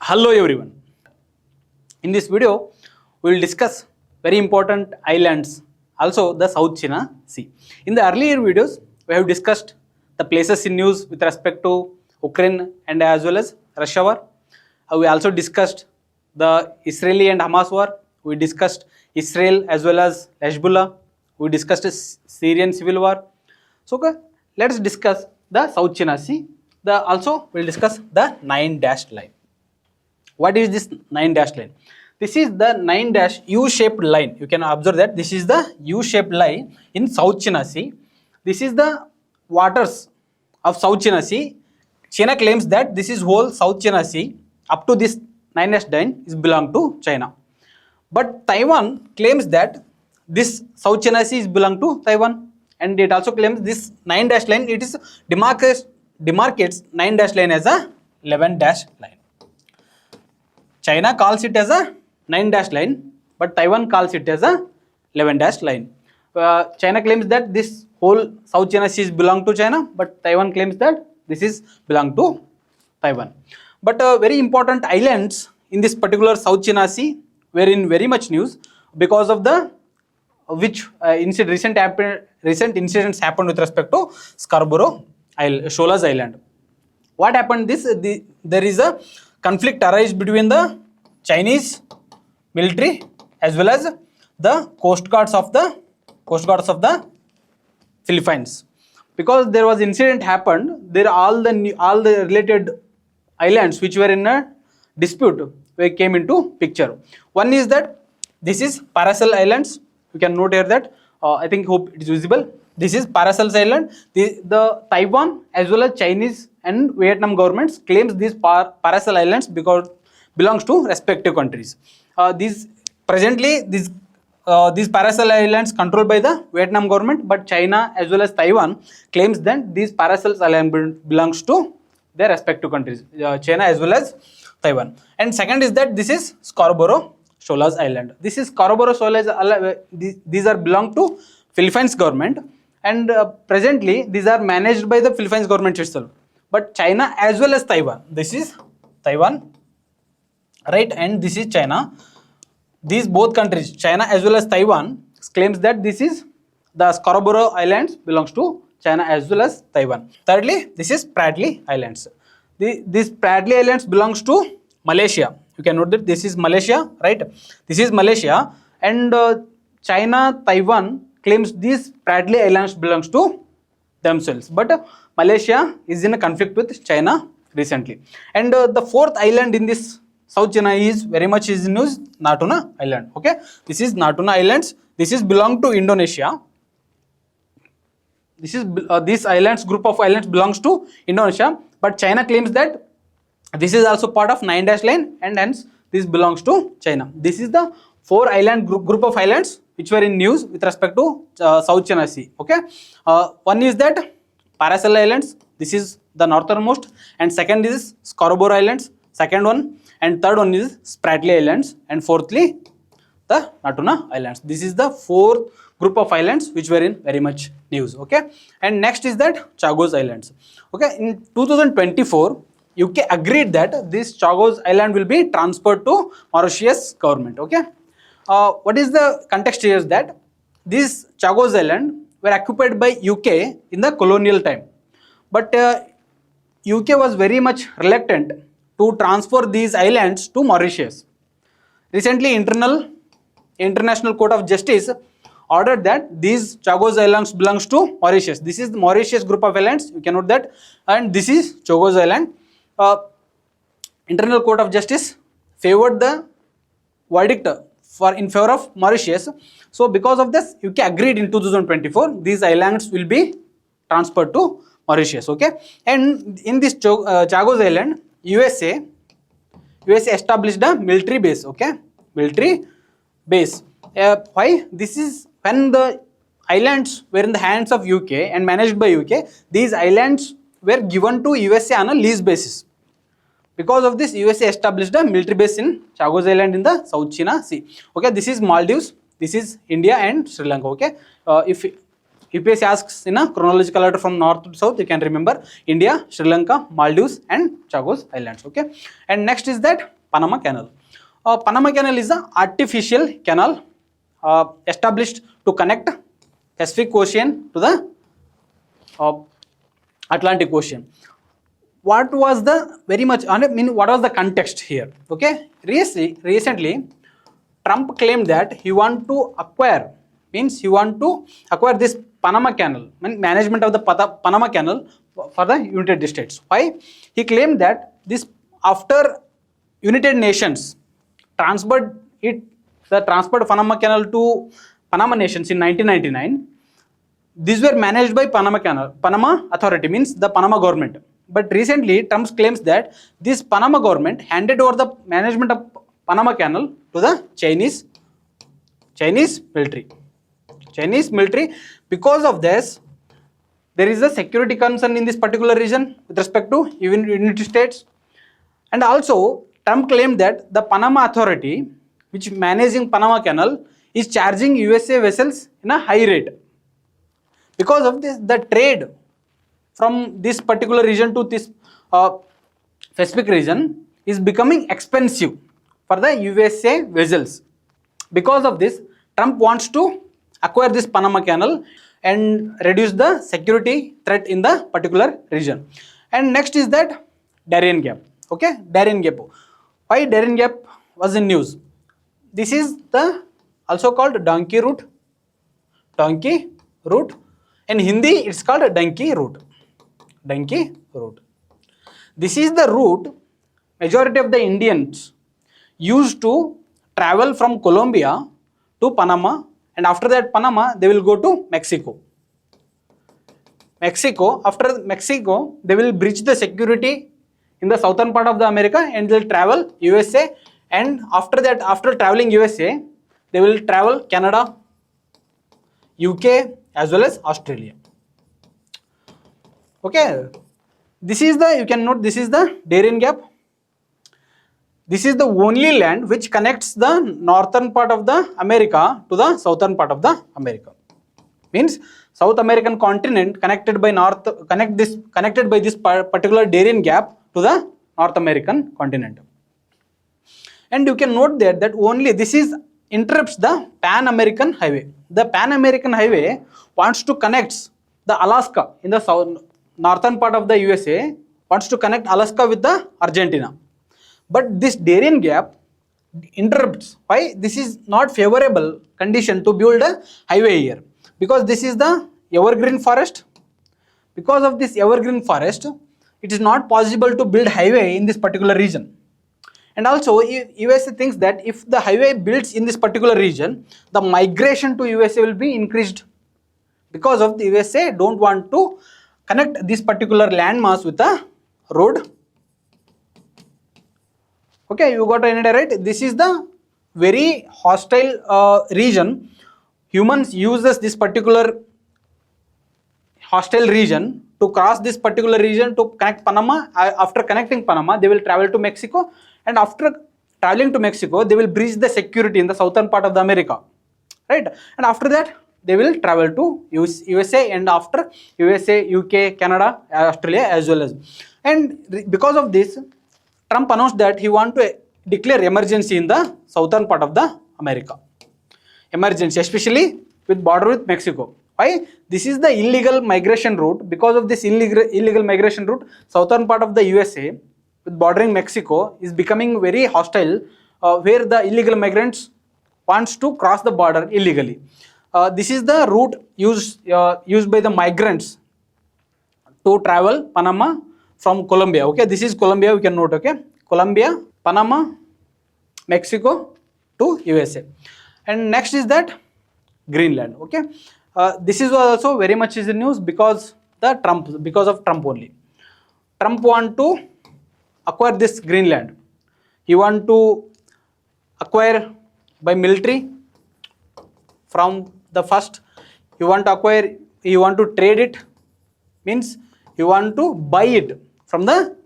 Hello everyone. In this video, we will discuss very important islands, also the South China Sea. In the earlier videos, we have discussed the places in news with respect to Ukraine and as well as Russia war. We also discussed the Israeli and Hamas war. We discussed Israel as well as Hezbollah. We discussed Syrian civil war. So let's discuss the South China Sea. Also we'll discuss the 9-dashed line. What is this 9-dashed line? This is the 9- U-shaped line. You can observe that this is the U-shaped line in South China Sea. This is the waters of South China Sea. China claims that this is whole South China Sea up to this 9-dashed line is belong to China. But Taiwan claims that this South China Sea is belong to Taiwan, and it also claims this 9-dashed line, it is demarcates 9-dashed line as a 11-dashed line. China calls it as a 9-dashed line, but Taiwan calls it as a 11-dashed line. China claims that this whole South China Sea is belong to China, but Taiwan claims that this is belong to Taiwan. But very important islands in this particular South China Sea were in very much news because of the recent incidents happened with respect to Scarborough Island, Shola's Island. What happened? There is a conflict arise between the Chinese military as well as the coast guards of the Philippines. Because there was incident happened, there all the related islands which were in a dispute came into picture. One is that this is Paracel Islands. You can note here that hope it is visible. This is Paracel Island. The Taiwan as well as Chinese and Vietnam governments claims these Paracel Islands because belongs to respective countries. These Paracel Islands controlled by the Vietnam government, but China as well as Taiwan claims that these Paracel Islands belongs to their respective countries, China as well as Taiwan. And second is that this is Scarborough Shola's Island. This is Scarborough Shola's Island. These are belong to Philippines government, and presently these are managed by the Philippines government itself. But China as well as Taiwan. This is Taiwan, right? And this is China. These both countries, China as well as Taiwan, claims that this is the Scarborough Islands belongs to China as well as Taiwan. Thirdly, this is Spratly Islands. These Spratly Islands belongs to Malaysia. You can note that this is Malaysia, right? This is Malaysia, and China, Taiwan claims these Spratly Islands belongs to themselves. But Malaysia is in a conflict with China recently. And the fourth island in this South China is very much is news, Natuna Island. Okay, this is Natuna Islands. This is belong to Indonesia. This is this islands, group of islands belongs to Indonesia, but China claims that this is also part of 9-dash line, and hence this belongs to China. This is the 4 island group of islands which were in news with respect to South China Sea. Okay, one is that Paracel Islands. This is the northernmost, and second is Scarborough Islands. Second one, and third one is Spratly Islands, and fourthly the Natuna Islands. This is the 4th group of islands which were in very much news. Okay, and next is that Chagos Islands. Okay, in 2024. UK agreed that this Chagos Island will be transferred to Mauritius government. Okay, what is the context here is that this Chagos Island were occupied by UK in the colonial time, but UK was very much reluctant to transfer these islands to Mauritius. Recently, International Court of Justice ordered that these Chagos Islands belongs to Mauritius. This is the Mauritius group of islands. You can note that, and this is Chagos Island. Internal Court of Justice favored the verdict in favor of Mauritius. So because of this, UK agreed in 2024 these islands will be transferred to Mauritius. Okay, and in this Chagos Island, USA established a military base. Okay, military base. Why? This is when the islands were in the hands of UK and managed by UK. These islands were given to USA on a lease basis. Because of this, USA established a military base in Chagos Island in the South China Sea. Okay, this is Maldives, this is India and Sri Lanka. Okay, if UPSC asks in a chronological order from north to south, you can remember India, Sri Lanka, Maldives and Chagos Islands. Okay, and next is that Panama Canal. Panama Canal is an artificial canal established to connect Pacific Ocean to the Atlantic Ocean. What was the what was the context here? Okay, recently Trump claimed that he want to acquire this Panama Canal, management of the Panama Canal for the United States. Why? He claimed that this, after United Nations transferred Panama Canal to Panama nations in 1999, these were managed by Panama Authority, means the Panama government. But recently, Trump claims that this Panama government handed over the management of Panama Canal to the Chinese military. Because of this, there is a security concern in this particular region with respect to United States. And also, Trump claimed that the Panama Authority, which managing Panama Canal, is charging USA vessels in a high rate. Because of this, the trade from this particular region to this Pacific region is becoming expensive for the USA vessels. Because of this, Trump wants to acquire this Panama Canal and reduce the security threat in the particular region. And next is that Darien Gap. Okay, Darien Gap. Why Darien Gap was in news? This is the also called donkey route. In Hindi, it's called donkey route. This is the route majority of the Indians used to travel from Colombia to Panama, and after that Panama, they will go to Mexico. After Mexico, they will breach the security in the southern part of the America and they'll travel USA, and after that, after traveling USA, they will travel Canada, UK as well as Australia. Okay, this is the, you can note, this is the Darien Gap. This is the only land which connects the northern part of the America to the southern part of the America. Means South American continent connected by this particular Darien Gap to the North American continent. And you can note there that only this is interrupts the Pan American Highway. The Pan American Highway wants to connect the Alaska in the northern part of the USA, wants to connect Alaska with the Argentina. But this Darien Gap interrupts. Why? This is not favorable condition to build a highway here, because this is the evergreen forest. Because of this evergreen forest, it is not possible to build highway in this particular region. And also, USA thinks that if the highway builds in this particular region, the migration to USA will be increased. Because of the USA don't want to connect this particular landmass with a road. Okay, you got an idea, right? This is the very hostile region. Humans uses this particular hostile region to cross this particular region to connect Panama. After connecting Panama, they will travel to Mexico, and after traveling to Mexico, they will breach the security in the southern part of the America, right? And after that, they will travel to USA, and after USA, UK, Canada, Australia as well as. And because of this, Trump announced that he want to declare emergency in the southern part of the America. Emergency, especially with border with Mexico. Why? This is the illegal migration route. Because of this illegal migration route, southern part of the USA with bordering Mexico is becoming very hostile, where the illegal migrants wants to cross the border illegally. This is the route used by the migrants to travel Panama from Colombia. Okay, this is Colombia, we can note. Okay, Colombia, Panama, Mexico to USA. And next is that Greenland. Okay, this is also very much is in news because of Trump only. Trump want to acquire this Greenland. He want to acquire by military. From the first, you want to acquire, you want to trade it, means you want to buy it from the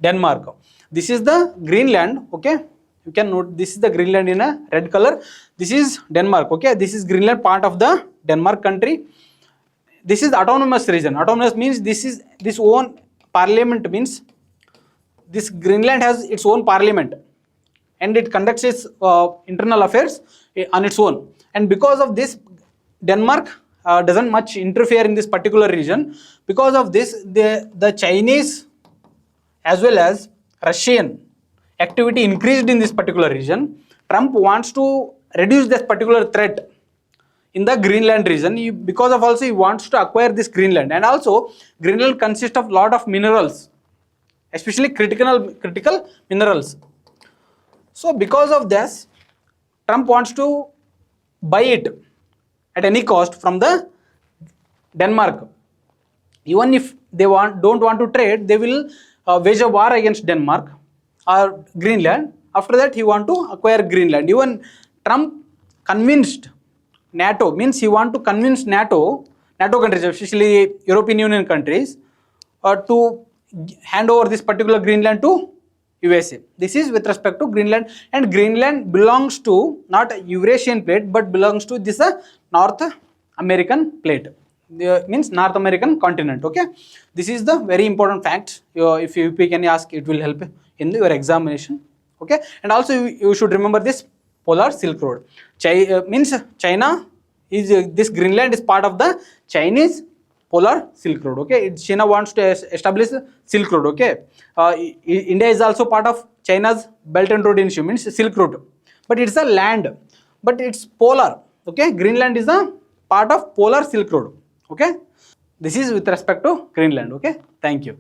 Denmark. This is the Greenland. Okay, you can note this is the Greenland in a red color. This is Denmark. Okay, this is Greenland, part of the Denmark country. This is autonomous region. Autonomous means this own parliament, means this Greenland has its own parliament and it conducts its internal affairs on its own. And because of this, Denmark doesn't much interfere in this particular region. Because of this, the Chinese as well as Russian activity increased in this particular region. Trump wants to reduce this particular threat in the Greenland region. Because of also he wants to acquire this Greenland, and also Greenland consists of lot of minerals, especially critical minerals. So because of this, Trump wants to buy it at any cost from the Denmark. Even if they don't want to trade, they will wage a war against Denmark or Greenland. After that, he want to acquire Greenland. Even Trump convinced NATO, means he want to convince NATO countries, especially European Union countries, to hand over this particular Greenland to USA. This is with respect to Greenland, and Greenland belongs to not Eurasian plate but belongs to this North American plate. Means North American continent. Okay, this is the very important fact. If you can ask, it will help in your examination. Okay, and also you should remember this polar Silk Road. Means China is this Greenland is part of the Chinese polar Silk Road. Okay, China wants to establish Silk Road. Okay, India is also part of China's Belt and Road Initiative, means Silk Road, but it's a land, but it's polar. Okay, Greenland is a part of polar Silk Road. Okay, this is with respect to Greenland. Okay, thank you.